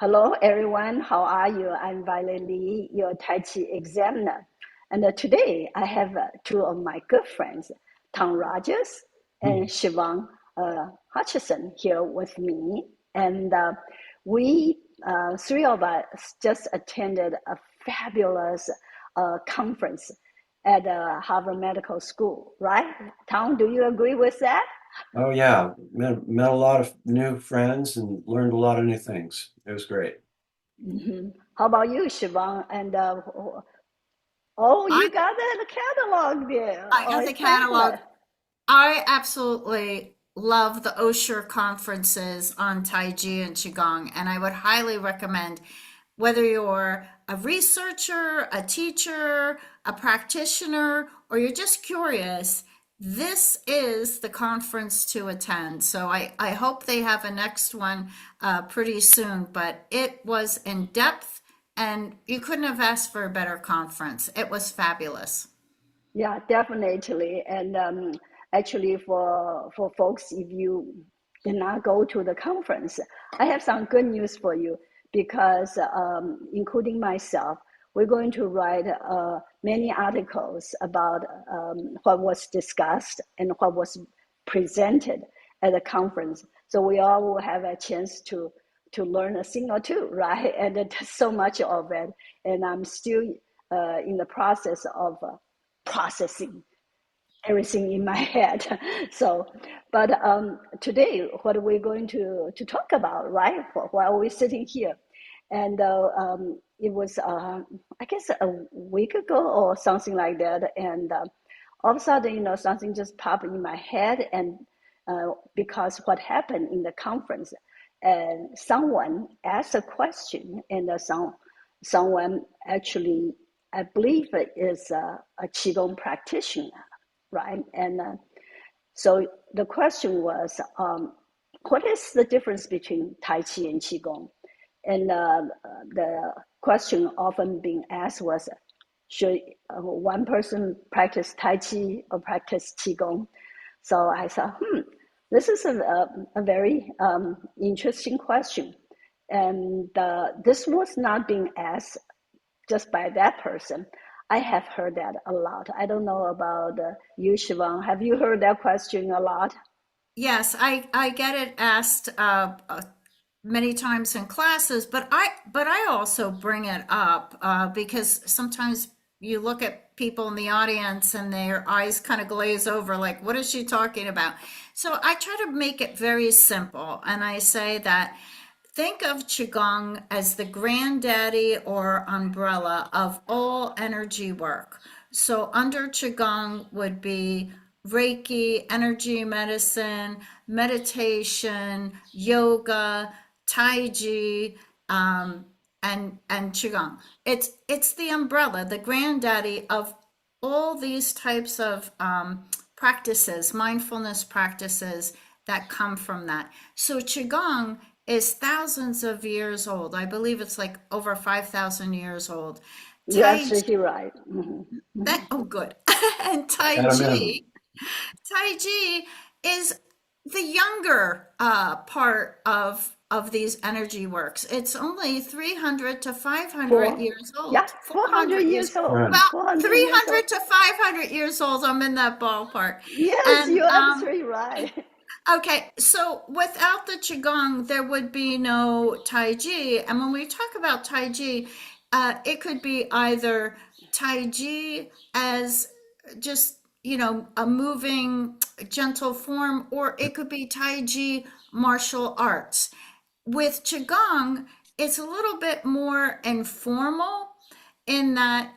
Hello, everyone. How are you? I'm Violet Lee, your Tai Chi examiner. And today I have two of my good friends, Tom Rogers and Siobhan Hutchinson, here with me. And we, three of us, just attended a fabulous conference at Harvard Medical School, right? Tom, do you agree with that? Oh yeah, met a lot of new friends and learned a lot of new things. It was great. How about you, Siobhan? And oh, I, you got the catalog there. I Oh, got the it's catalog. fabulous. I absolutely love the Osher conferences on Tai Chi and Qigong, and I would highly recommend whether you're a researcher, a teacher, a practitioner, or you're just curious, this is the conference to attend. So I hope they have a next one pretty soon, but it was in depth and you couldn't have asked for a better conference. It was fabulous. Yeah, definitely. And actually, for folks, if you did not go to the conference, I have some good news for you because, including myself, we're going to write many articles about what was discussed and what was presented at the conference. So we all will have a chance to learn a thing or two, right? And there's so much of it, and I'm still in the process of processing everything in my head. So, but today, what we're going to talk about, right? While we're sitting here, and it was, I guess, a week ago or something like that, and all of a sudden, something just popped in my head, and because what happened in the conference, and someone asked a question, and someone actually, I believe, is a qigong practitioner, right? And so the question was, what is the difference between Tai Chi and Qigong? And the question often being asked was, should one person practice Tai Chi or practice Qigong? So I thought, this is a very interesting question. And this was not being asked just by that person. I have heard that a lot. I don't know about you, Shivan. Have you heard that question a lot? Yes, I get it asked many times in classes, but I also bring it up because sometimes you look at people in the audience and their eyes kind of glaze over, like, what is she talking about? So I try to make it very simple, and I say that think of Qigong as the granddaddy or umbrella of all energy work. So under Qigong would be Reiki, energy medicine, meditation, yoga, Tai Chi, and Qigong. It's the umbrella, the granddaddy of all these types of practices, mindfulness practices that come from that. So Qigong is thousands of years old. I believe it's like over 5,000 years old. You're Tai absolutely right. that oh good. And At a minimum. Tai Chi is the younger part of these energy works. It's only 300 to 500 For, years yeah, old. 400 400 years. years old. Right. Well, 400 years old. 300 to 500 years old. I'm in that ballpark. Yes, And you're absolutely right. okay, so without the Qigong, there would be no Tai Chi. And when we talk about Tai Chi, it could be either Tai Chi as just, a moving, gentle form, or it could be Tai Chi martial arts. With Qigong, it's a little bit more informal in that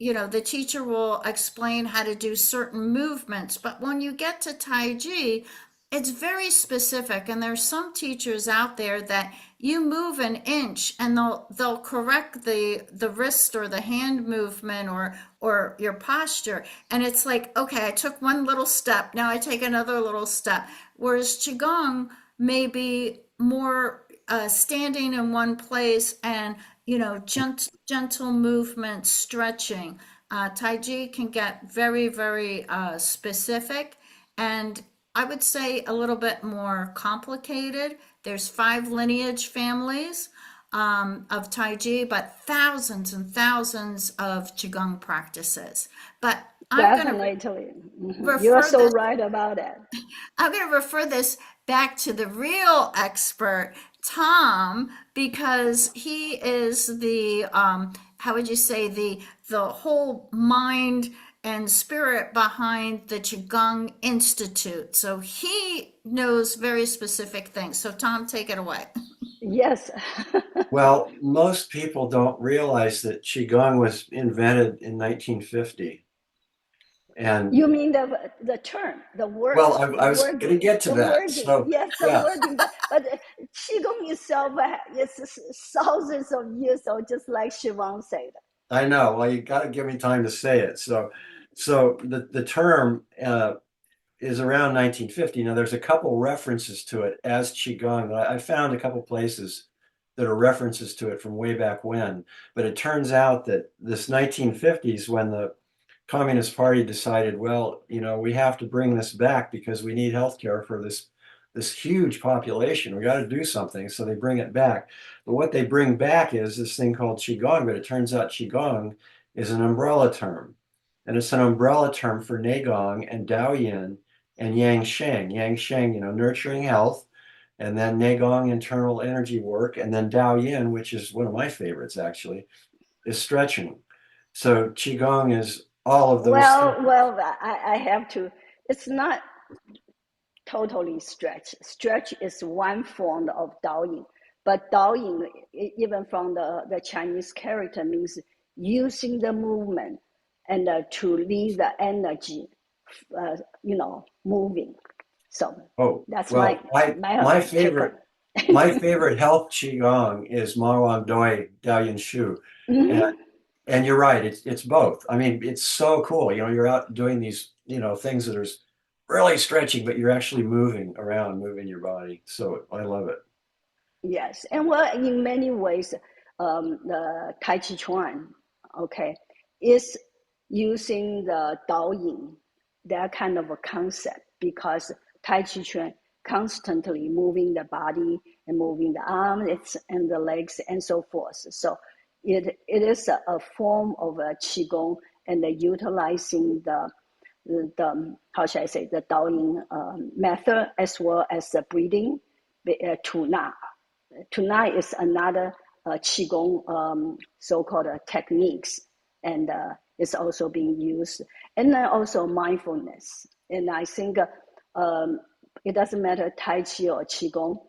the teacher will explain how to do certain movements, but when you get to Tai Chi, it's very specific, and there's some teachers out there that you move an inch and they'll correct the wrist or the hand movement or your posture, and it's like, okay, I took one little step, now I take another little step. Whereas Qigong may be more standing in one place and gentle movement, stretching. Tai Chi can get very, very specific, and I would say, a little bit more complicated. There's 5 lineage families of Tai Chi, but thousands and thousands of Qigong practices. But I'm going to Definitely. You are refer so this right about it. I'm going to refer this back to the real expert, Tom, because he is the how would you say, the whole mind and spirit behind the Qigong Institute. So he knows very specific things. So Tom, take it away. Yes. Well, most people don't realize that Qigong was invented in 1950. And You mean the term, the word, well, I was going to get to the that. wording? So, Yes, the yeah, wording. But qigong itself is thousands of years old, just like Siobhan said. I know. Well, you got to give me time to say it. So the term is around 1950. Now, there's a couple references to it as Qigong. I found a couple places that are references to it from way back when. But it turns out that this 1950s, when the Communist Party decided, well, we have to bring this back because we need healthcare for this huge population. We got to do something. So they bring it back. But what they bring back is this thing called Qigong. But it turns out Qigong is an umbrella term. And it's an umbrella term for Neigong and Daoyin and Yang Sheng. Yang Sheng, nurturing health, and then Neigong, internal energy work, and then Daoyin, which is one of my favorites actually, is stretching. So Qigong is all of those things. Well, I have to. It's not totally stretch. Stretch is one form of Daoyin, but Daoyin, even from the Chinese character, means using the movement and to leave the energy, moving. So Oh, that's well, my take on my it. favorite health Qigong is Ma Wang Doi Daoyin Shu. And Mhm. and you're right, it's both. I mean, it's so cool. You're out doing these, things that are really stretching, but you're actually moving around, moving your body. So I love it. Yes, and well, in many ways, the Tai Chi Chuan, okay, is using the Daoyin, that kind of a concept, because Tai Chi Chuan constantly moving the body and moving the arms and the legs and so forth. So it is a form of a Qigong, and utilizing the how should I say, the Daoyin method, as well as the breathing, tuna. Tonight is another qigong so-called techniques, and it's also being used, and then also mindfulness. And I think it doesn't matter Tai Chi or qigong,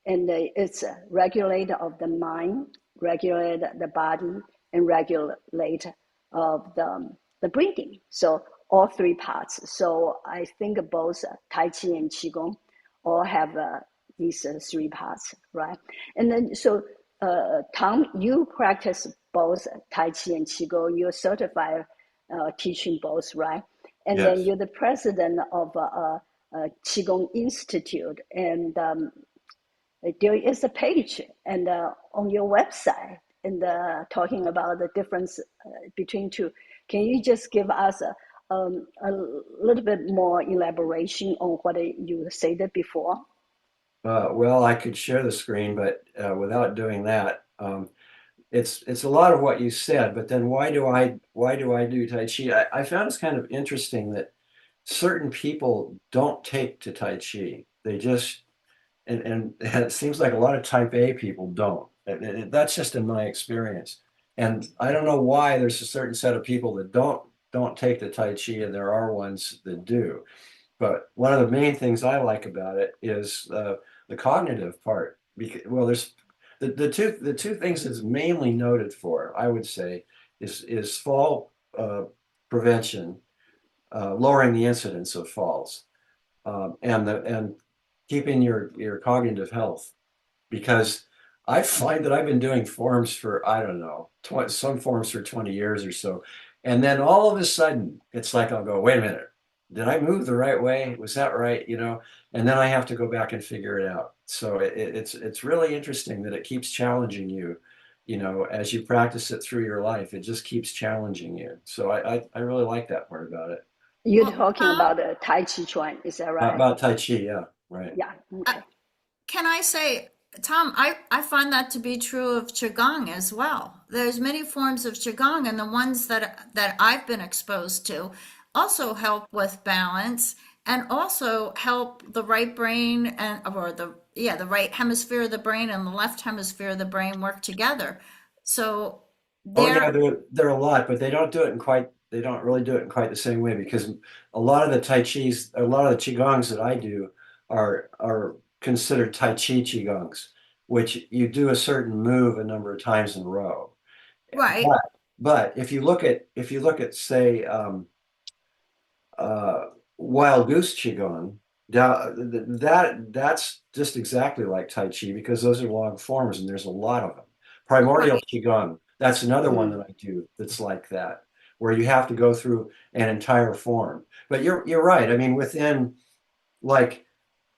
and it's a regulator of the mind, regulate the body, and regulate of the breathing. So all three parts. So I think both Tai Chi and qigong all have these three parts, right? And then, so Tom, you practice both Tai Chi and Qigong. You're certified teaching both, right? And then Yes. you're the president of Qigong Institute, and there is a page and on your website, and talking about the difference between two. Can you just give us a little bit more elaboration on what you said before? Well, I could share the screen, but without doing that, it's a lot of what you said. But then why do I do Tai Chi? I found it's kind of interesting that certain people don't take to Tai Chi. They just and it seems like a lot of type A people don't. That's just in my experience. And I don't know why there's a certain set of people that don't take the Tai Chi, and there are ones that do. But one of the main things I like about it is the cognitive part. Because, well, there's the two things it's mainly noted for, I would say, is fall prevention, lowering the incidence of falls, and keeping your cognitive health. Because I find that I've been doing forms for, I don't know, some forms for 20 years or so. And then all of a sudden, it's like I'll go, wait a minute, did I move the right way? Was that right? And then I have to go back and figure it out. So it's really interesting that it keeps challenging you, as you practice it through your life. It just keeps challenging you. So I really like that part about it. You're Well, talking Tom, about Tai Chi Chuan, is that right? About Tai Chi, yeah, right. Yeah, uh, okay. can I say, Tom, I find that to be true of Qigong as well. There's many forms of Qigong, and the ones that I've been exposed to also help with balance and also help the right brain and or the right hemisphere of the brain and the left hemisphere of the brain work together. So Oh yeah, there, there are a lot, but they don't really do it in quite the same way because a lot of the Tai Chis, a lot of the Qigongs that I do are considered Tai Chi Qigongs, which you do a certain move a number of times in a row. right, But if you look at say uh, Wild Goose Qigong, that's just exactly like Tai Chi because those are long forms and there's a lot of them. Primordial right. Qigong, that's another one Mm. that I do that's like that, where you have to go through an entire form. But you're right. I mean, within like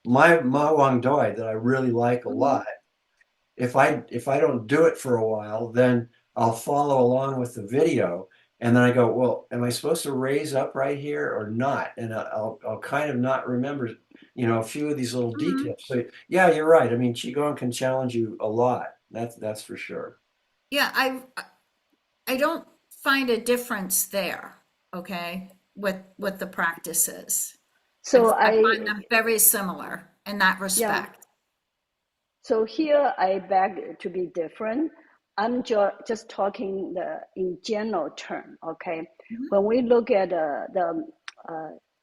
my Ma Wang Doi that I really like a Mhm. lot, if I don't do it for a while, then I'll follow along with the video, and then I go, well, am I supposed to raise up right here or not? And I'll kind of not remember, a few of these little Mhm. details. So yeah, you're right. I mean, qigong can challenge you a lot. That's for sure. Yeah, I don't find a difference there, okay, with the practices. So I find them very similar in that yeah, respect. so here I beg to be different. I'm just talking in general term, okay? Mhm. When we look at uh,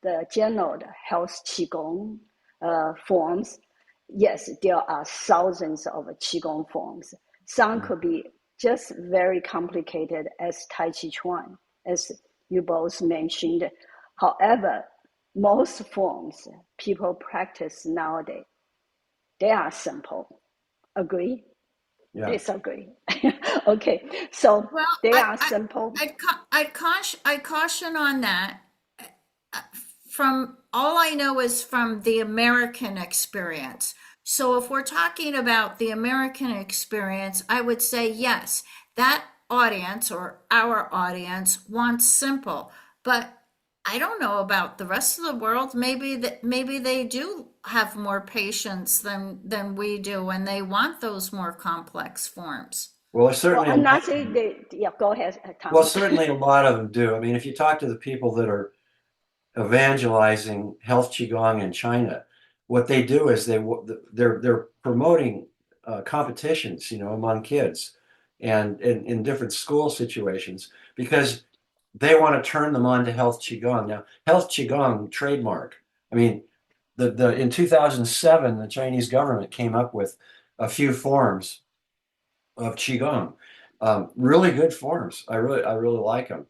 the general health qigong forms, yes, there are thousands of qigong forms. Some Mm. could be just very complicated as Tai Chi Chuan, as you both mentioned. However, most forms people practice nowadays, they are simple. Agree? Yeah. Disagree? Okay, so Well, they are simple. I'd caution on that. From all I know is from the American experience. So if we're talking about the American experience, I would say yes, that audience or our audience wants simple. But I don't know about the rest of the world. Maybe they do have more patience than we do, and they want those more complex forms. Well, there's Well, certainly a I'm lot not of saying them. they, yeah, go ahead, Well, Tom. certainly a lot of them do. I mean, if you talk to the people that are evangelizing health qigong in China, what they do is they're promoting competitions, among kids and in different school situations because they want to turn them on to health qigong. Now, health qigong trademark. I mean, the in 2007, the Chinese government came up with a few forms of qigong. Really good forms. I really like them,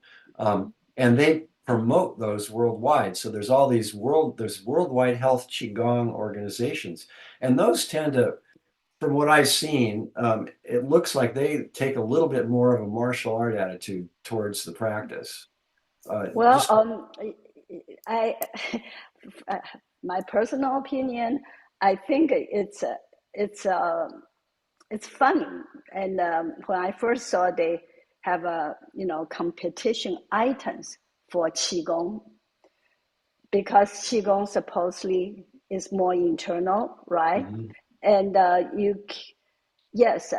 and they promote those worldwide. So there's worldwide health qigong organizations, and those tend to, from what I've seen, it looks like they take a little bit more of a martial art attitude towards the practice. Well, Just I, uh, my personal opinion, I think it's it's funny. And when I first saw they have competition items for qigong, because qigong supposedly is more internal, right? Mhm. And yes,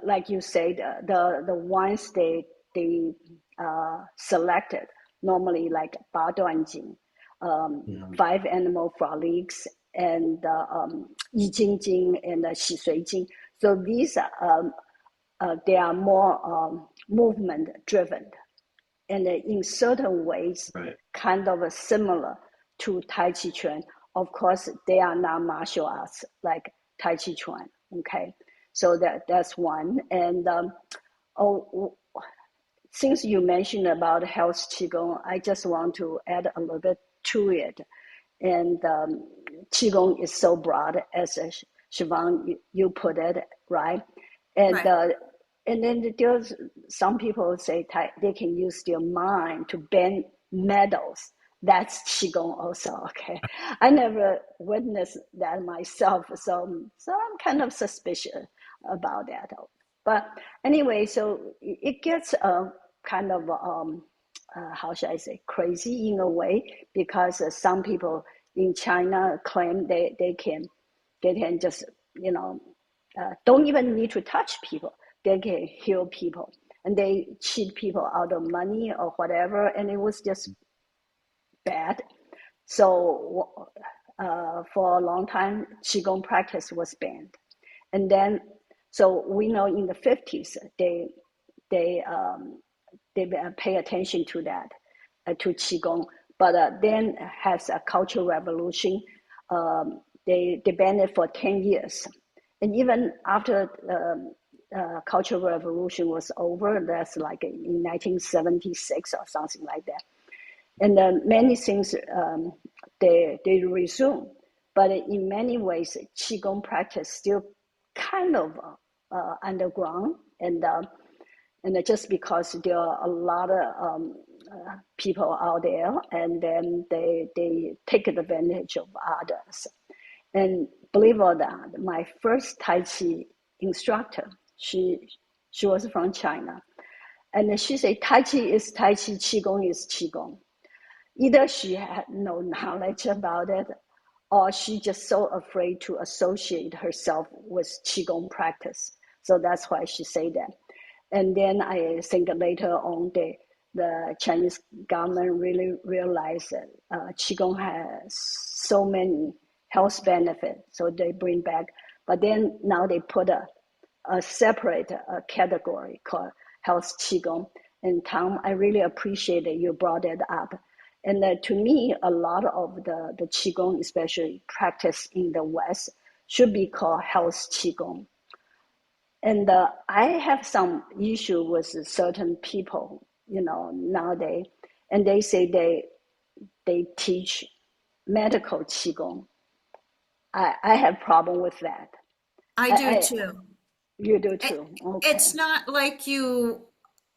like you said, the ones they selected normally like 八段锦, Mhm. five animal frolics, and 易筋经 and 洗髓经. So these they are more movement driven, and in certain ways Right. kind of similar to Tai Chi Chuan. Of course, they are not martial arts like Tai Chi Chuan. Okay, so that's one. And oh, since you mentioned about health qigong, I just want to add a little bit to it. And qigong is so broad, as Siobhan you put it, right? And Right. and then there's some people say they can use their mind to bend metals. That's qigong also. Okay, I never witnessed that myself, so I'm kind of suspicious about that. But anyway, so it gets kind of how should I say, crazy in a way, because some people in China claim they can just, you know, don't even need to touch people. They can heal people, and they cheat people out of money or whatever, and it was just bad. So for a long time, qigong practice was banned, and then so we know in the 50s they pay attention to that, to qigong, but then has a cultural revolution. They banned it for 10 years, and even after cultural revolution was over, that's like in 1976 or something like that, and then many things they resume, but in many ways qigong practice still kind of underground, and just because there are a lot of people out there, and then they take advantage of others. And believe it or not, my first Tai Chi instructor, she was from China, and she said Tai Chi is Tai Chi, Qigong is Qigong. Either she had no knowledge about it, or she just so afraid to associate herself with Qigong practice. So that's why she said that. And then I think later on, the Chinese government really realized that Qigong has so many health benefits, so they bring back. But then now they put a separate category called health Qigong. And Tom, I really appreciate that you brought that up. And to me, a lot of the Qigong, especially practiced in the West, should be called health Qigong. And I have some issue with certain people, nowadays, and they say they teach medical qigong. I have problem with that. I do I too. You do It, too. Okay. it's not like you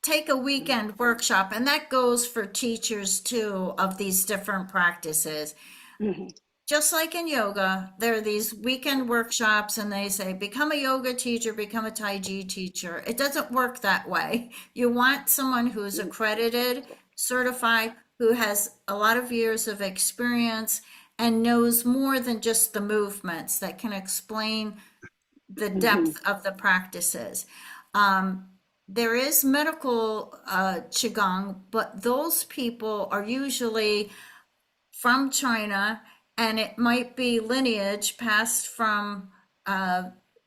take a weekend workshop, and that goes for teachers too of these different practices. Mm-hmm. Just like in yoga, there are these weekend workshops, and they say, become a yoga teacher, become a Tai Chi teacher. It doesn't work that way. You want someone who's accredited, certified, who has a lot of years of experience and knows more than just the movements, that can explain the Mm-hmm. depth of the practices. Um, there is medical qigong, but those people are usually from China, and it might be lineage passed from uh,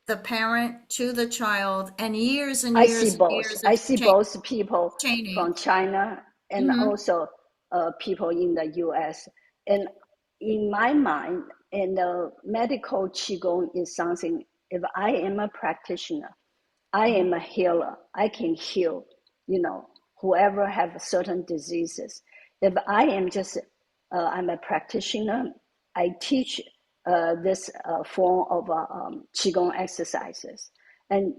the parent to the child, and years and years and years I of see both people chaining. from China and Hmm. also people in the U.S. And in my mind, and medical qigong is something. If I am a practitioner, I am a healer. I can heal, whoever have certain diseases. If I am just, I'm a practitioner, I teach this form of qigong exercises, and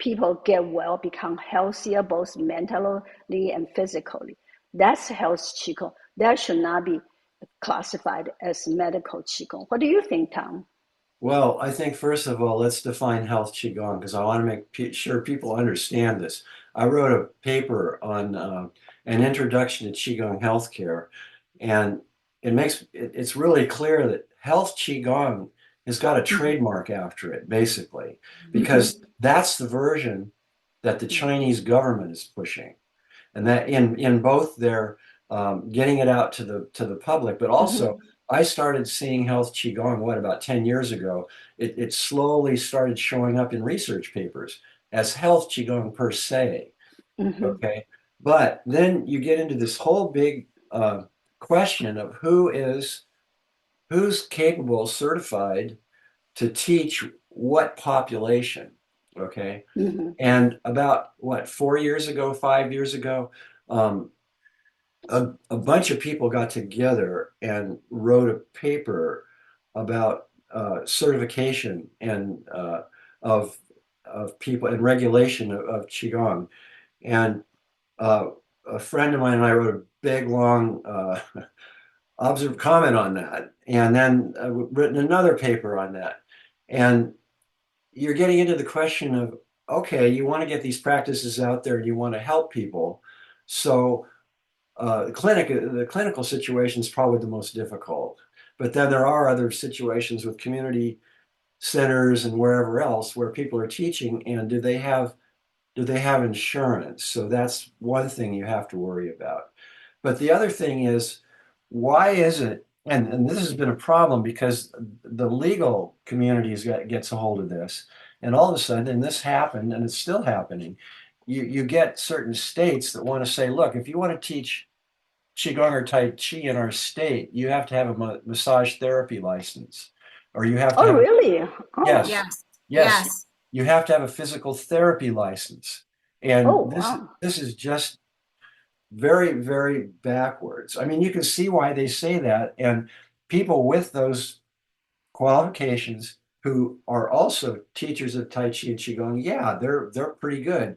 people get well, become healthier, both mentally and physically. That's health qigong. That should not be classified as medical qigong. What do you think, Tom? Well, I think first of all, let's define health qigong because I want to make sure people understand this. I wrote a paper on an introduction to qigong healthcare, and it's really clear that health qigong has got a Mm-hmm. trademark after it, basically, Mm-hmm. because that's the version that the Chinese government is pushing, and that in both their getting it out to the public, but also Mm-hmm. I started seeing health qigong about 10 years ago. It slowly started showing up in research papers as health qigong per se. Mm-hmm. Okay, but then you get into this whole big question of who's capable, certified to teach what population. Okay, Mm-hmm. and about what 4 years ago, 5 years ago, um, a bunch of people got together and wrote a paper about certification and of people and regulation of qigong. And uh, a friend of mine and I wrote a big long observed comment on that, and then written another paper on that. And you're getting into the question of, okay, you want to get these practices out there and you want to help people. So the clinical situation is probably the most difficult. But then there are other situations with community centers and wherever else where people are teaching, and do they have insurance? So that's one thing you have to worry about. But the other thing is, why is it, and this has been a problem because the legal community gets a hold of this, and all of a sudden, and this happened, and it's still happening, you get certain states that want to say, look, if you want to teach Qigong or Tai Chi in our state, you have to have a massage therapy license, or you have to Oh, have a, really? Oh, yes, Yes. yes, Yes. you have to have a physical therapy license. And oh, this wow. this is just very, very backwards. I mean, you can see why they say that. And people with those qualifications who are also teachers of Tai Chi and Qigong, yeah, they're pretty good.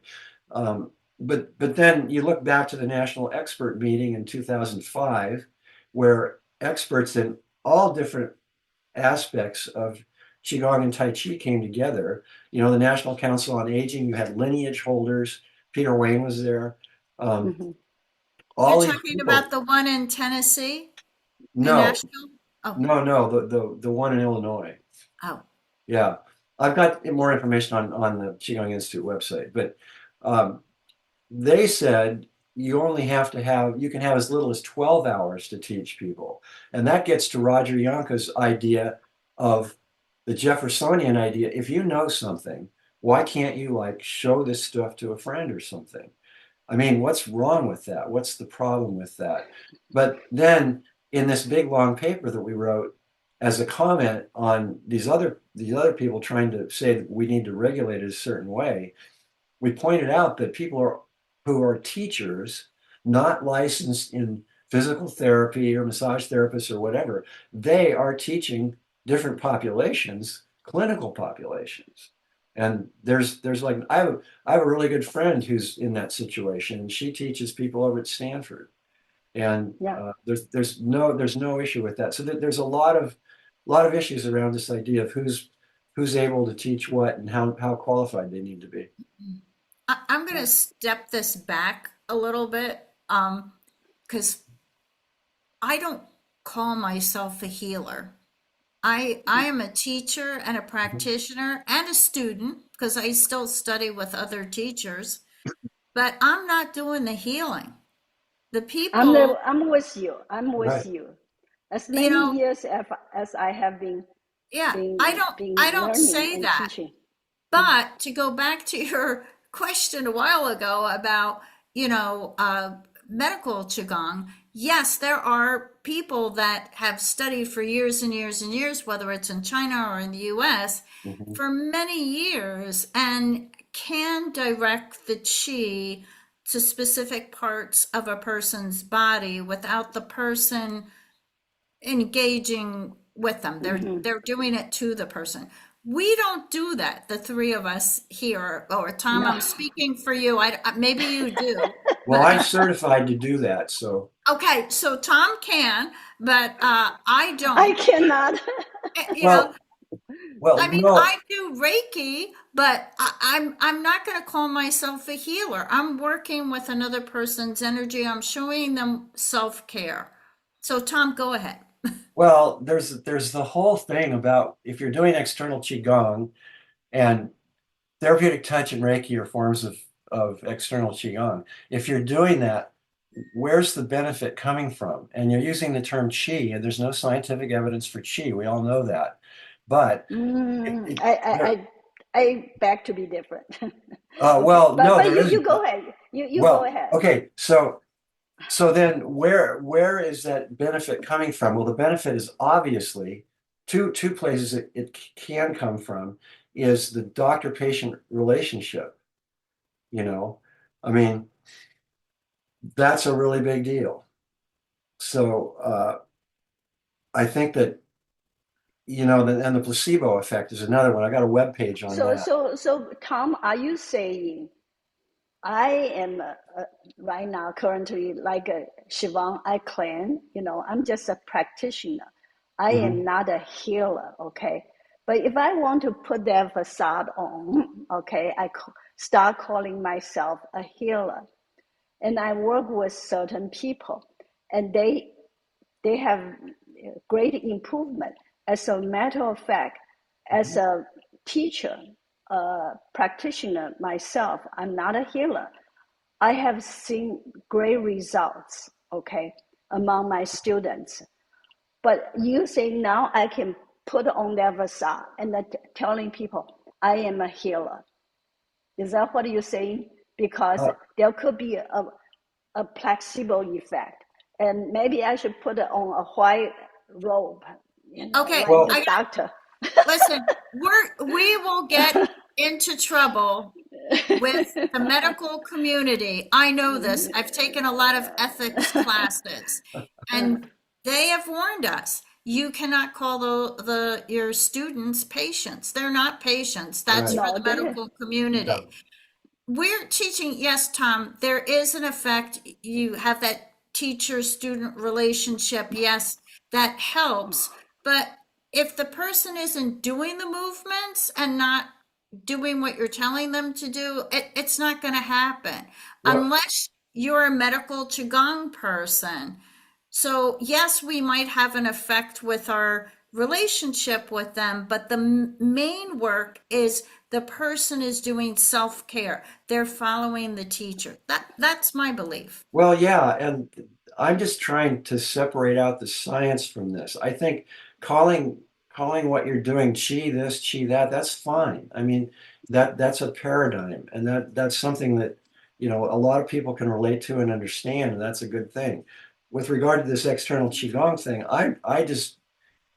Um, but then you look back to the National Expert Meeting in 2005, where experts in all different aspects of Qigong and Tai Chi came together. You know, the National Council on Aging, you had lineage holders, Peter Wayne was there. Um, Hmm. You're all these talking about people. the one in Tennessee, in No, Nashville? Oh, no, the one in Illinois. oh. Yeah, I've got more information on the Qigong Institute website, but um, they said you can have as little as 12 hours to teach people. And that gets to Roger Younka's idea of the Jeffersonian idea. If you know something, why can't you like show this stuff to a friend or something? I mean, what's wrong with that? What's the problem with that? But then in this big long paper that we wrote as a comment on these other people trying to say that we need to regulate it a certain way, we pointed out that who are teachers, not licensed in physical therapy or massage therapists or whatever, they are teaching different populations, clinical populations. And there's like I have a really good friend who's in that situation, and she teaches people over at Stanford, and Yeah. there's no issue with that. So there's a lot of issues around this idea of who's able to teach what and how qualified they need to be. I'm going to step this back a little bit, because I don't call myself a healer. I am a teacher and a practitioner and a student because I still study with other teachers, but I'm not doing the healing. The people, I'm with you. I'm with Right. you. As you many know, years as I have been yeah, been I been don't learning say and that. teaching. But to go back to your question a while ago about, you know, medical qigong, yes, there are people that have studied for years and years and years, whether it's in China or in the US, Mhm. for many years, and can direct the qi to specific parts of a person's body without the person engaging with them. Hmm. They're doing it to the person. We don't do that. The three of us here, or Tom, No, I'm speaking for you. Maybe you do, Well, but I'm certified to do that, so okay. So Tom can, but I I don't. cannot. You know, well, well, I mean, no, I do Reiki, but I'm not going to call myself a healer. I'm working with another person's energy. I'm showing them self care. So Tom, go ahead. well, there's the whole thing about if you're doing external qigong and therapeutic touch and Reiki are forms of external qigong. If you're doing that, where's the benefit coming from? And you're using the term qi, and there's no scientific evidence for qi. We all know that, but Mm, it, I, I, there, I, I beg to be different. Okay, well, no, but there you isn't. go ahead. You go Well, ahead. okay, so then where is that benefit coming from? Well, the benefit is obviously two places it can come from is the doctor-patient relationship, you know. I mean, that's a really big deal. So I think that, and the placebo effect is another one. I got a web page on So, that. so, so, Tom, are you saying I am right now currently like a Siobhan? I claim, I'm just a practitioner. I Mhm. am not a healer, okay? But if I want to put that facade on, okay, start calling myself a healer. and I work with certain people, and they have great improvement. As a matter of fact, as a teacher, a practitioner myself, I'm not a healer. I have seen great results, okay, among my students. But you say now I can put on that facade and telling people I am a healer. Is that what you're saying? Because Uh, there could be a placebo effect. And maybe I should put it on a white robe, Okay, like well, the I doctor. listen. We will get into trouble with the medical community. I know this. I've taken a lot of ethics classes, and they have warned us. You cannot call the your students patients. They're not patients. That's right. for No, the medical community. No. We're teaching, yes, Tom, there is an effect. You have that teacher student relationship. Yes, that helps. But if the person isn't doing the movements and not doing what you're telling them to do, it's not going to happen Well, unless you're a medical Qigong person. So, yes, we might have an effect with our relationship with them, but the main work is the person is doing self-care. They're following the teacher. That's my belief. well, yeah, and I'm just trying to separate out the science from this. I think calling calling what you're doing chi this, chi that, that's fine. I mean, that's a paradigm, and that's something that, a lot of people can relate to and understand, and that's a good thing. With regard to this external qigong thing, I just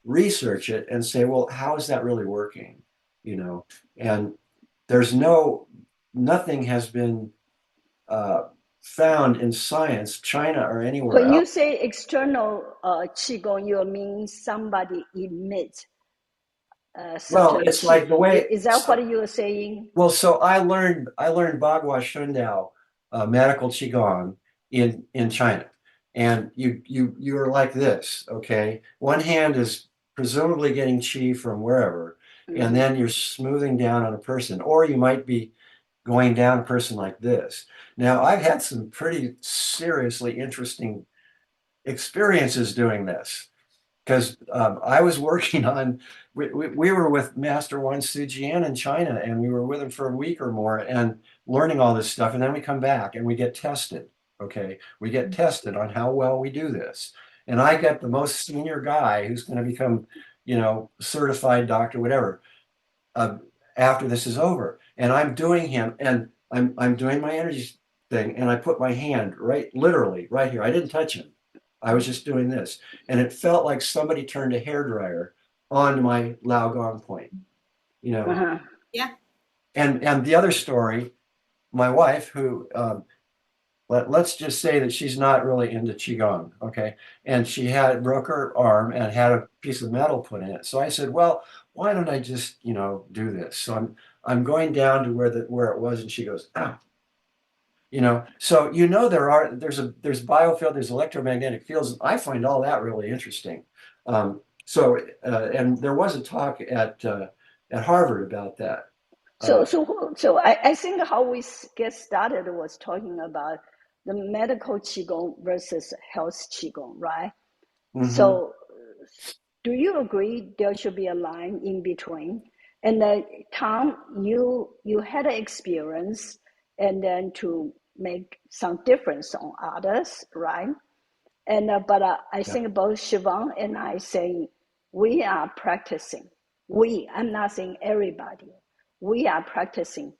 research it and say, well, how is that really working? You know, and there's nothing has been uh, found in science, China or anywhere When you else. say external qigong, you mean somebody emits Well, certain it's qi. like the way. Is that what you are saying? Well, so I learned Bagua Shundao, medical qigong in China, and you're like this, okay? One hand is presumably getting qi from wherever, and Mm-hmm. then you're smoothing down on a person, or you might be going down a person like this. Now, I've had some pretty seriously interesting experiences doing this because I was working on, we were with Master One Sujian in China, and we were with him for a week or more and learning all this stuff. And then we come back and we get tested. Okay. We get tested on how well we do this. And I get the most senior guy who's going to become, certified doctor, whatever, uh, after this is over. And I'm doing him, and I'm doing my energy thing, and I put my hand right, literally right here. I didn't touch him. I was just doing this, and it felt like somebody turned a hairdryer on my Lao Gong point, you know. Uh-huh. Yeah. And the other story, my wife, who let's just say that she's not really into qigong, okay? And she had broke her arm and had a piece of metal put in it. So I said, well, why don't I just, do this? So I'm going down to where it was, and she goes, ah, So there's biofield, there's electromagnetic fields. I find all that really interesting. And there was a talk at Harvard about that. So, Uh, so I think how we get started was talking about the medical qigong versus health qigong, right? mhm. So, do you agree there should be a line in between? And Tom, you had an experience, and then to make some difference on others, right? And but I Yeah. think both Siobhan and I saying we are practicing. I'm not saying everybody. We are practicing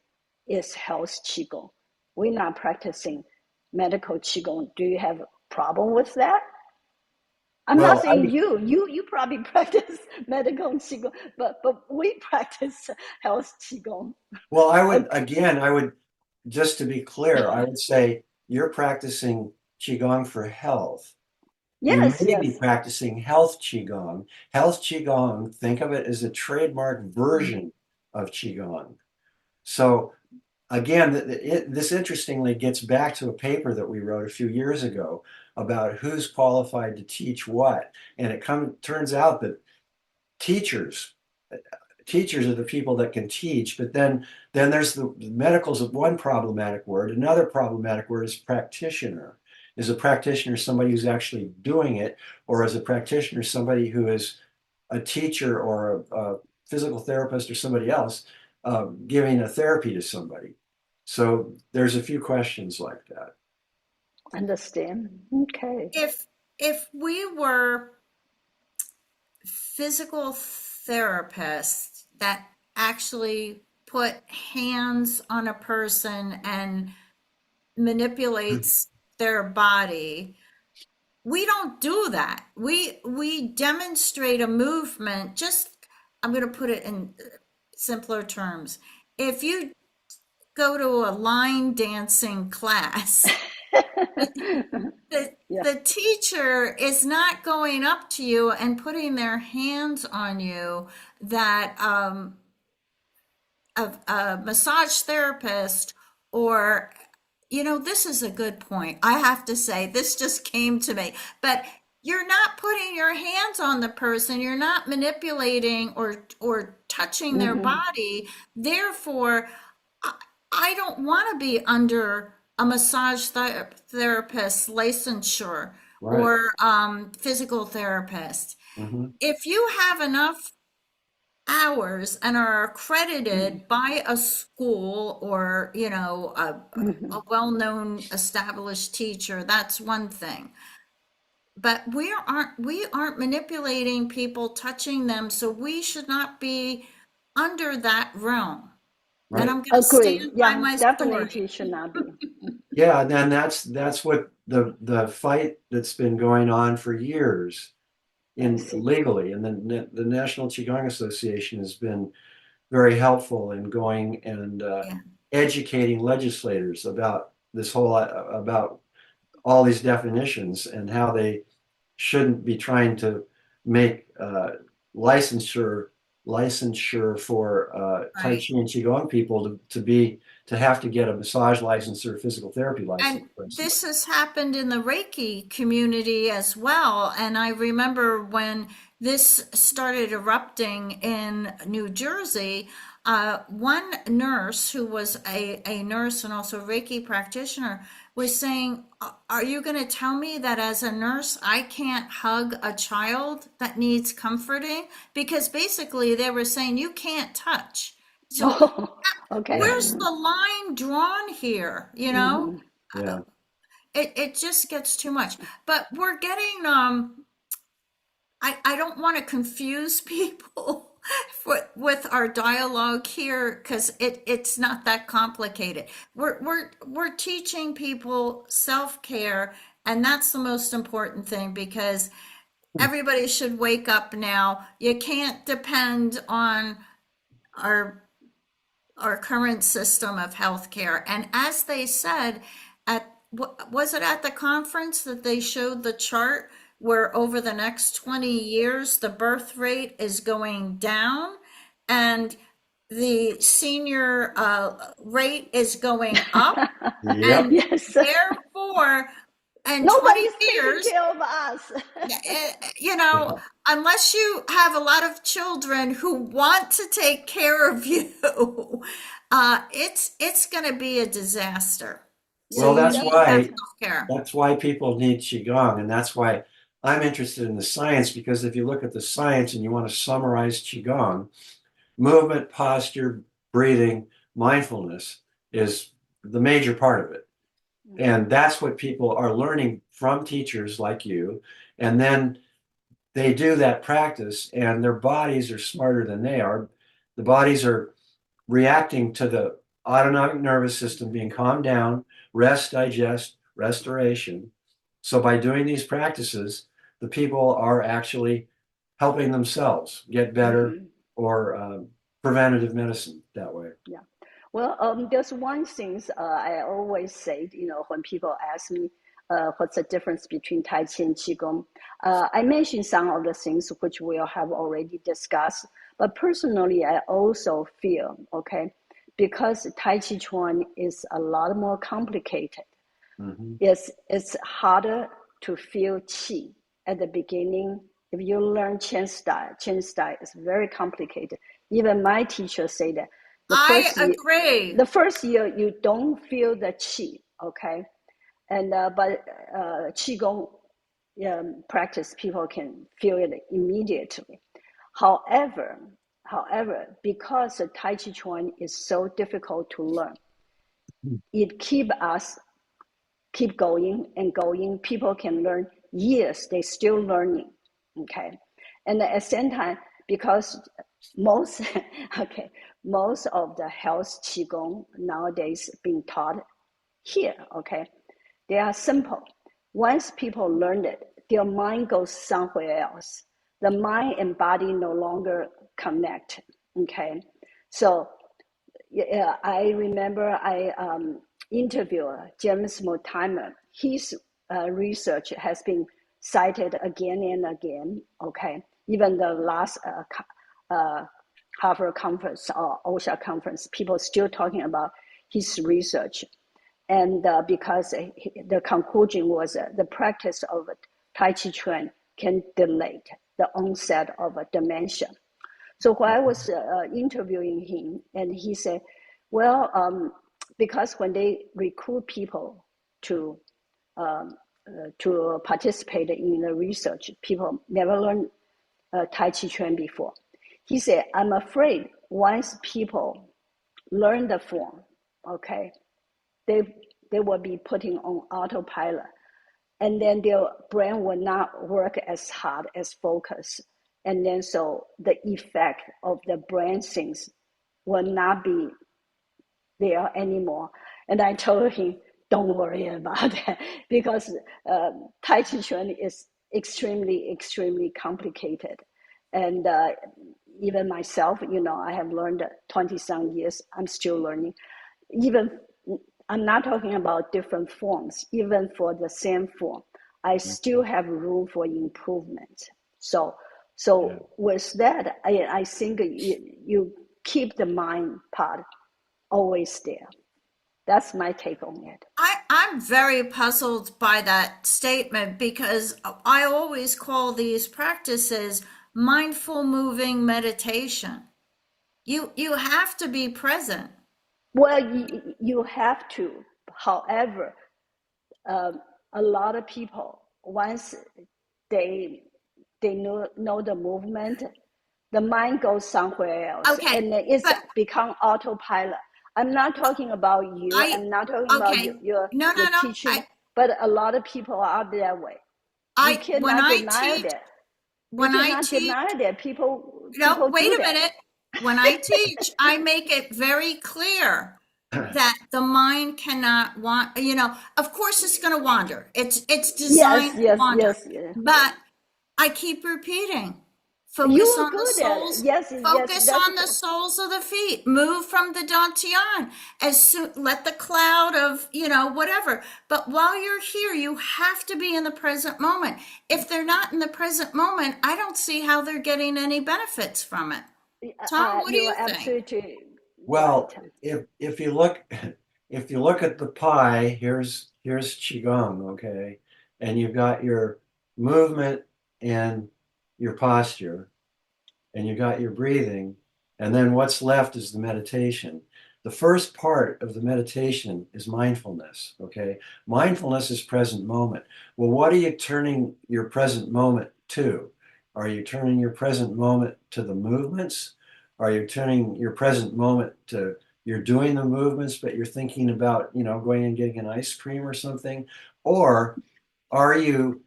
is health qigong. We're not practicing medical qigong. Do you have a problem with that? I'm not Well, I saying would, you probably practice medical qigong, but we practice health qigong. well, I would Okay. again, I would just to be clear, I would say you're practicing qigong for health. You Yes, may be yes. practicing health qigong. Health qigong, think of it as a trademark version of qigong. So again, this interestingly gets back to a paper that we wrote a few years ago about who's qualified to teach what. And turns out that teachers, teachers are the people that can teach, but then there's the medical's one problematic word. Another problematic word is practitioner. Is a practitioner somebody who's actually doing it, or is a practitioner somebody who is a teacher or a physical therapist or somebody else giving a therapy to somebody? So there's a few questions like that. Understand? Okay. If we were physical therapists that actually put hands on a person and manipulates their body, we don't do that. We demonstrate a movement. Just, I'm going to put it in simpler terms. If you go to a line dancing class, the Yeah. the teacher is not going up to you and putting their hands on you that a massage therapist or, this is a good point. I have to say, this just came to me. But you're not putting your hands on the person. You're not manipulating or touching their Hmm. body. Therefore, I don't want to be under a massage therapist licensure Right. or physical therapist. Mm-hmm. If you have enough hours and are accredited by a school or Hmm. a well-known established teacher, that's one thing, but we aren't manipulating people, touching them, so we should not be under that realm. And Right. I'm going to Agree. stand by Yeah, my story. definitely should not be. Yeah, and then that's what the fight that's been going on for years I in see. legally, and then the National Qigong Association has been very helpful in going and Yeah. educating legislators about this whole about all these definitions and how they shouldn't be trying to make licensure for Tai Right. Chi and Qigong people to have to get a massage license or a physical therapy And license, for instance. this has happened in the Reiki community as well. And I remember when this started erupting in New Jersey, one nurse who was a nurse and also a Reiki practitioner was saying, Are you going to tell me that as a nurse, I can't hug a child that needs comforting? Because basically they were saying, You can't touch. So Oh, okay. Yeah, where's the line drawn here? Hmm. yeah. It just gets too much. But we're getting I don't want to confuse people with our dialogue here because it's not that complicated. We're teaching people self-care, and that's the most important thing because everybody should wake up now. You can't depend on our our current system of healthcare. And as they said, was it at the conference that they showed the chart where over the next 20 years the birth rate is going down and the senior rate is going up, Yep. and Yes. therefore in 20 Nobody's taking years, care of us. you know, unless you have a lot of children who want to take care of you, it's going to be a disaster. So Well, Yeah, you need to have definitely. health care. that's why people need Qigong, and that's why I'm interested in the science, because if you look at the science and you want to summarize Qigong, movement, posture, breathing, mindfulness is the major part of it. And that's what people are learning from teachers like you. And then they do that practice, and their bodies are smarter than they are. The bodies are reacting to the autonomic nervous system being calmed down, rest, digest, restoration. So by doing these practices, the people are actually helping themselves get better, Hmm. or preventative medicine that way. Yeah. Well, there's one thing I always say, when people ask me what's the difference between Tai Chi and Qigong, I mentioned some of the things which we have already discussed, but personally, I also feel, okay, because Tai Chi Chuan is a lot more complicated. Mm-hmm. It's harder to feel qi at the beginning. If you learn Chen style is very complicated. Even my teacher say that I agree. the first year you don't feel the qi, okay, and but qigong practice people can feel it immediately. However, because the Tai Chi Chuan is so difficult to learn, it keep going and going. People can learn years; they still learning. Okay, and at the same time, because most okay, most of the health qigong nowadays being taught here. Okay, they are simple. Once people learn it, their mind goes somewhere else. The mind and body no longer connect. Okay, so yeah, I remember I interviewed James Mortimer. His research has been cited again and again. Okay, even the last Harvard conference or OSHA conference, people still talking about his research. And because the conclusion was the practice of Tai Chi Chuan can delay the onset of a dementia. So when I was interviewing him, and he said, well, because when they recruit people to participate in the research, people never learned Tai Chi Chuan before. He said, I'm afraid once people learn the form, okay, they will be putting on autopilot, and then their brain will not work as hard as focus, and then so the effect of the brain things will not be there anymore. And I told him, don't worry about that, because Tai Chi Chuan is extremely complicated. And even myself, I have learned 20-some years, I'm still learning. Even, I'm not talking about different forms, even for the same form, I still have room for improvement. So with that, I think you keep the mind part always there. That's my take on it. I'm very puzzled by that statement because I always call these practices mindful moving meditation. You have to be present. Well, you have to. However, a lot of people, once they know the movement, the mind goes somewhere else, Okay, and it's but become autopilot. I'm not talking about you. I I'm not talking about okay. your No. teaching, but a lot of people are that way. You I when cannot I deny teach that. You when I cannot teach deny that people no, wait do a that. minute. When I teach, I make it very clear that the mind cannot want, of course it's going to wander. It's Yes, designed to yes, wander. yes, yes. But I keep repeating, You focus are on the good at it. soles, Yes, yes. focus on the soles of the feet, move from the dantian, as soon let the cloud of, whatever. But while you're here, you have to be in the present moment. If they're not in the present moment, I don't see how they're getting any benefits from it. Tom, what do You you are think? absolutely right. Well, if you look if you look at the pie, here's qigong, okay, and you've got your movement and your posture, and you got your breathing, and then what's left is the meditation. The first part of the meditation is mindfulness, okay? Mindfulness is present moment. Well, what are you turning your present moment to? Are you turning your present moment to the movements? Are you turning your present moment to you're doing the movements, but you're thinking about, going and getting an ice cream or something? Or are you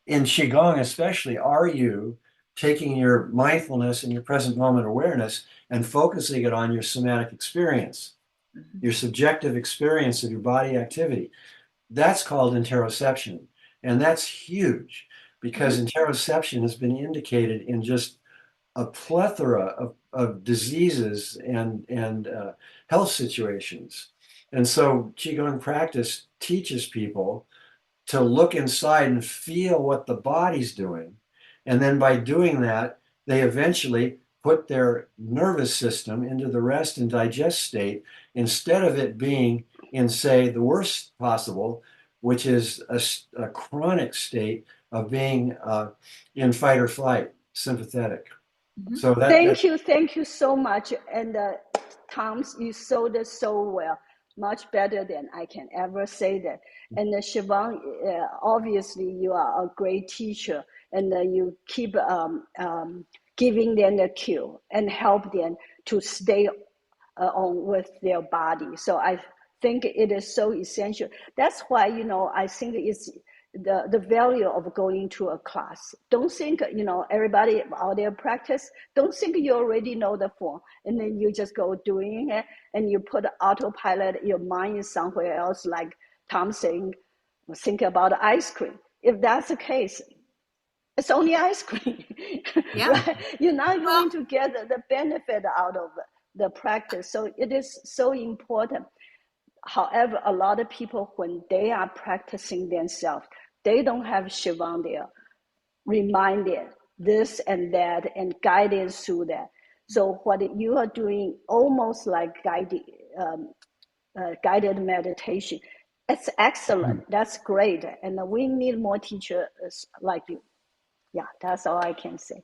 in Qigong especially, are you taking your mindfulness and your present moment awareness and focusing it on your somatic experience, your subjective experience of your body activity? That's called interoception. And that's huge because interoception has been indicated in just a plethora of diseases and health situations. And so Qigong practice teaches people to look inside and feel what the body's doing. And then by doing that, they eventually put their nervous system into the rest and digest state instead of it being in, say, the worst possible, which is a chronic state of being in fight or flight, sympathetic. Mhm. So Thank you so much. And Tom, you sold it so well, much better than I can ever say that. And Siobhan, obviously you are a great teacher, and you keep giving them the cue and help them to stay on with their body. So I think it is so essential. That's why, I think it's the value of going to a class. Don't think, everybody out there practice, don't think you already know the form and then you just go doing it and you put autopilot, your mind is somewhere else, like Tom saying, think about ice cream. If that's the case, it's only ice cream, Yeah. right? You're not Well, going to get the benefit out of the practice. So it is so important. However, a lot of people, when they are practicing themselves, they don't have Siobhan there reminded this and that and guided through that. So what you are doing, almost like guided meditation, it's excellent. That's great, and we need more teachers like you. Yeah, that's all I can say.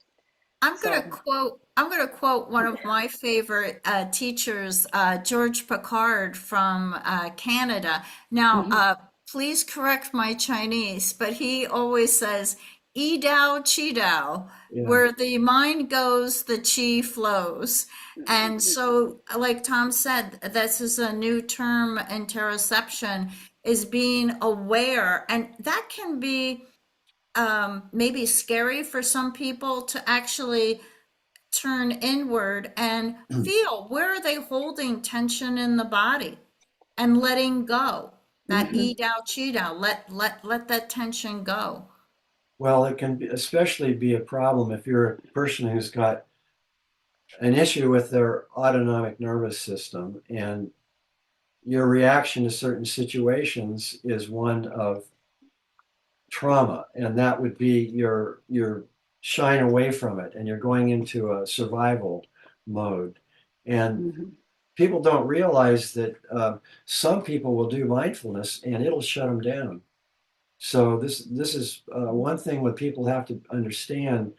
So, I'm gonna quote one of my favorite teachers, George Picard from Canada. Now, mhm, please correct my Chinese, but he always says, "Yi Dao Qi Dao," yeah. where the mind goes, the qi flows. And so, like Tom said, this is a new term, interoception, is being aware, and that can be maybe scary for some people to actually turn inward and feel where are they holding tension in the body and letting go. That mhm, yi dao qi dao, let that tension go. Well, it can especially be a problem if you're a person who's got an issue with their autonomic nervous system and your reaction to certain situations is one of trauma, and that would be your shying away from it and you're going into a survival mode. And mhm. people don't realize that some people will do mindfulness and it'll shut them down. So this is one thing what people have to understand,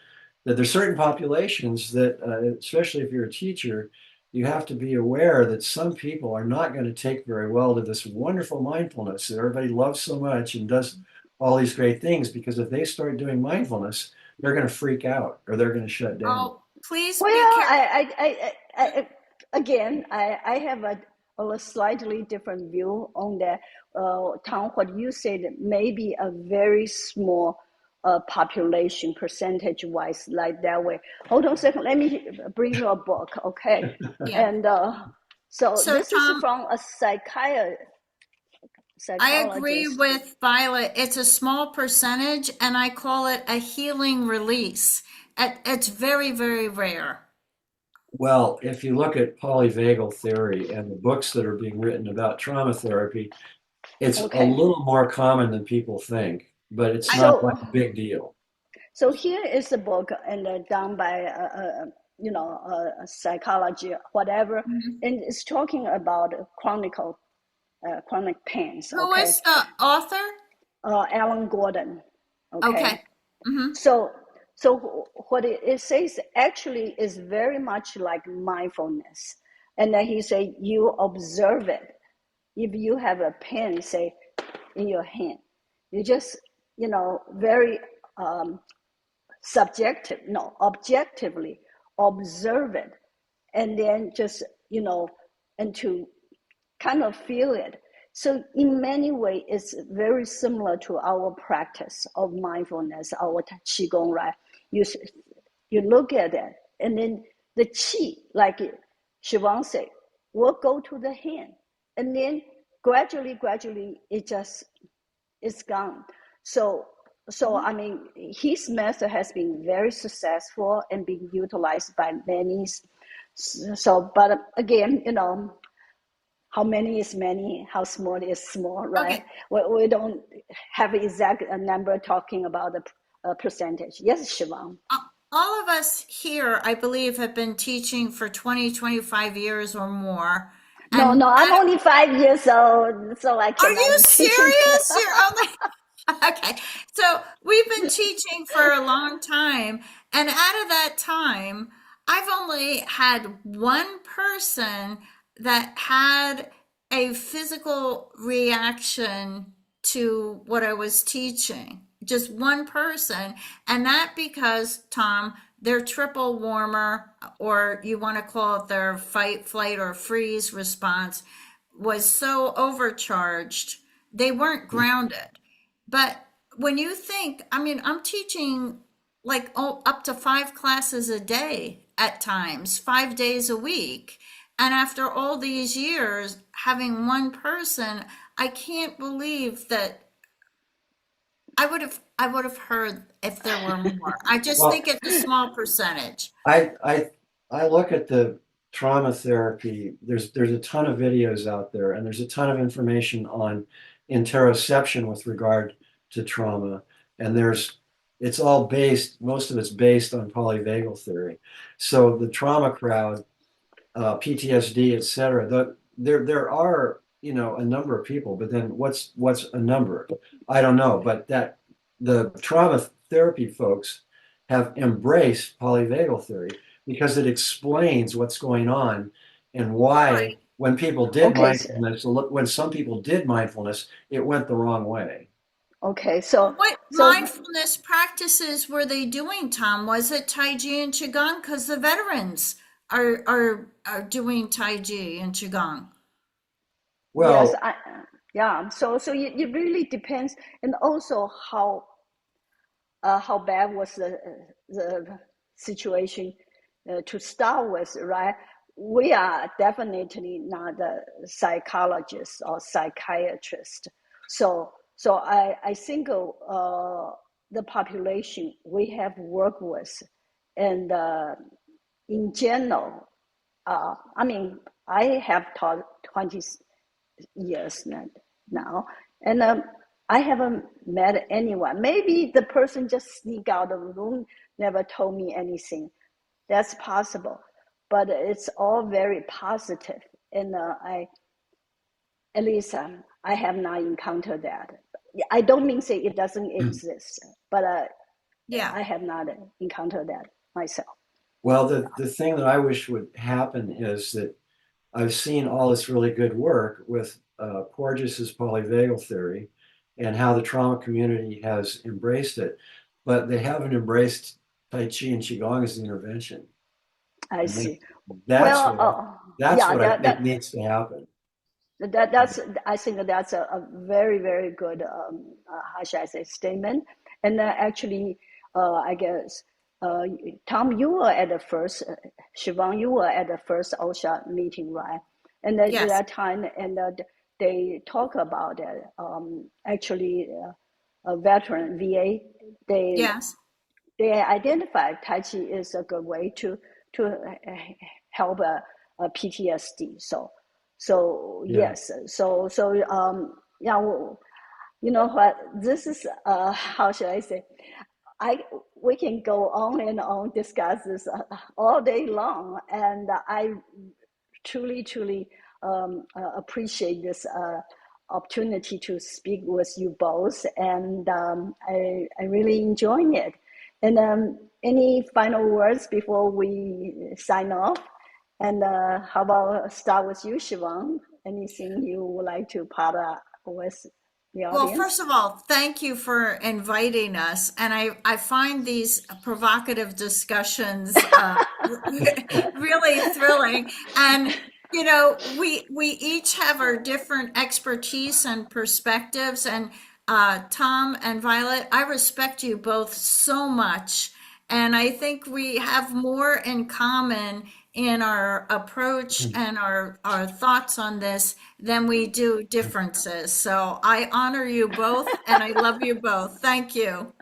that there's certain populations that, especially if you're a teacher, you have to be aware that some people are not going to take very well to this wonderful mindfulness that everybody loves so much and does all these great things, because if they start doing mindfulness, they're going to freak out or they're going to shut down. Oh, please Well, be careful. again, I have a slightly different view on that. Tom, what you said may be a very small population percentage wise, like that way. Hold on a second. Let me bring you a book, okay? Yeah. And so So this is Tom, from a I agree psychologist. with Violet. It's a small percentage, and I call it a healing release. It's very, very rare. Well, if you look at polyvagal theory and the books that are being written about trauma therapy, it's a Okay. little more common than people think, but it's I, not like So a big deal. So here is the book, and done by psychology, whatever, Mhm. and it's talking about chronic pains. Who Okay, is the author? Alan Gordon. Okay, Okay. Hmm. so what it says actually is very much like mindfulness, and then he said you observe it. If you have a pen, say in your hand, you just very subjective, no, objectively observe it, and then just, and to kind of feel it. So in many ways, it's very similar to our practice of mindfulness, our qigong, right? You you look at it, and then the qi, like Siobhan said, will go to the hand, and then gradually, it just is gone. So, I mean, his method has been very successful and being utilized by many. So, but again, how many is many, how small is small, right? Okay. We don't have exact number talking about the percentage. Yes, Siobhan. All of us here, I believe, have been teaching for 20, 25 years or more. No, And no, I'm only 5 years old, so I are you cannot be teaching. serious? You're only okay. So we've been teaching for a long time, and out of that time, I've only had one person that had a physical reaction to what I was teaching. Just one person. And that because, Tom, their triple warmer, or you want to call it their fight, flight, or freeze response, was so overcharged, they weren't grounded. But when you think, I mean, I'm teaching like up to 5 classes a day at times, 5 days a week. And after all these years, having one person, I can't believe that I would have heard if there were more. I just Well, think it's a small percentage. I I I look at the trauma therapy. There's a ton of videos out there, and there's a ton of information on interoception with regard to trauma. And it's all based, most of it's based on polyvagal theory. So the trauma crowd, PTSD, et cetera, there are, a number of people, but then what's a number? I don't know, but that the trauma therapy folks have embraced polyvagal theory because it explains what's going on and why Right. Okay, when some people did mindfulness, it went the wrong way. okay, Well, what so mindfulness practices were they doing, Tom? Was it Tai Chi and Qigong? Because the veterans are doing Tai Chi and Qigong. yes, Well, yeah. So it really depends, and also how bad was the situation to start with, right? We are definitely not a psychologist or psychiatrist. So I think the population we have worked with, and in general, I mean, I have taught 20 years now, and I haven't met anyone. Maybe the person just sneak out of the room, never told me anything. That's possible, but it's all very positive, and at least I have not encountered that. I don't mean say it doesn't exist, but Yeah. I have not encountered that myself. well, the thing that I wish would happen is that I've seen all this really good work with Porges's polyvagal theory and how the trauma community has embraced it, but they haven't embraced Tai Chi and Qigong as the intervention. I And see. that's Well, what I, that's yeah, what I that think that needs to happen. that's I think that's a very very good how should I say statement. And actually, I guess uh, Tom, you were at the first, Siobhan, you were at the first OSHA meeting, right? And at Yes. that time, and they talk about it. Actually, a veteran VA, they Yes. they identify Tai Chi is a good way to help PTSD. So Yeah. yes, yeah, well, you know what? This is how should I say? I We can go on and on discuss this all day long, and I truly appreciate this opportunity to speak with you both, and I really enjoying it. And any final words before we sign off? And how about start with you, Siobhan? Anything you would like to part with the Well, audience? first of all, thank you for inviting us. And I find these provocative discussions really thrilling. And, we each have our different expertise and perspectives. And Tom and Violet, I respect you both so much. And I think we have more in common in our approach and our thoughts on this than we do differences. So I honor you both and I love you both. Thank you.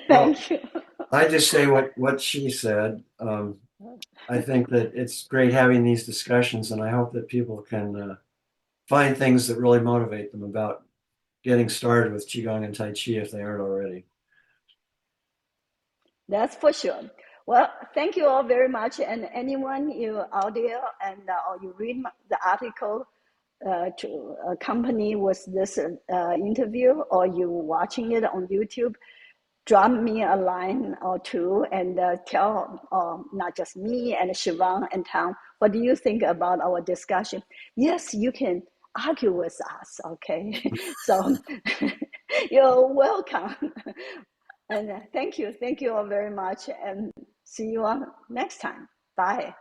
Well, Thank you. I just say what she said. I think that it's great having these discussions, and I hope that people can find things that really motivate them about getting started with Qigong and Tai Chi if they aren't already. That's for sure. Well, thank you all very much. And anyone you out there and or you read the article to accompany with this interview, or you watching it on YouTube, drop me a line or two and tell not just me and Siobhan and Tom, what do you think about our discussion? Yes, you can argue with us, okay? So you're welcome. And thank you all very much, and see you on next time. Bye.